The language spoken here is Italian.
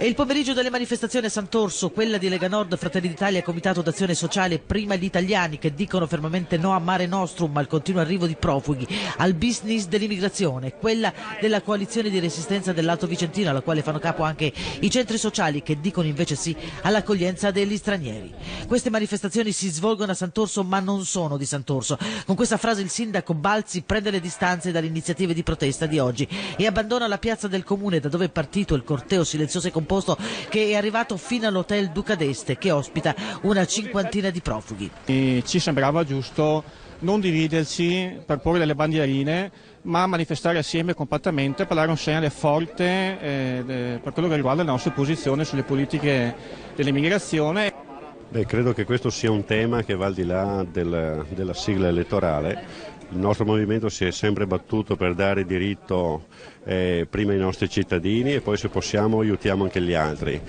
È il pomeriggio delle manifestazioni a Sant'Orso, quella di Lega Nord, Fratelli d'Italia e Comitato d'Azione Sociale, prima gli italiani che dicono fermamente no a Mare Nostrum, al continuo arrivo di profughi, al business dell'immigrazione, quella della coalizione di resistenza dell'Alto Vicentino, alla quale fanno capo anche i centri sociali che dicono invece sì all'accoglienza degli stranieri. Queste manifestazioni si svolgono a Sant'Orso ma non sono di Sant'Orso. Con questa frase il sindaco Balzi prende le distanze dalle iniziative di protesta di oggi e abbandona la piazza del comune da dove è partito il corteo silenzioso e composto che è arrivato fino all'hotel Duca d'Este che ospita una cinquantina di profughi. E ci sembrava giusto non dividerci per porre delle bandierine, ma manifestare assieme compattamente per dare un segnale forte per quello che riguarda la nostra posizione sulle politiche dell'immigrazione. Credo che questo sia un tema che va al di là della sigla elettorale. Il nostro movimento si è sempre battuto per dare diritto prima ai nostri cittadini e poi se possiamo aiutiamo anche gli altri.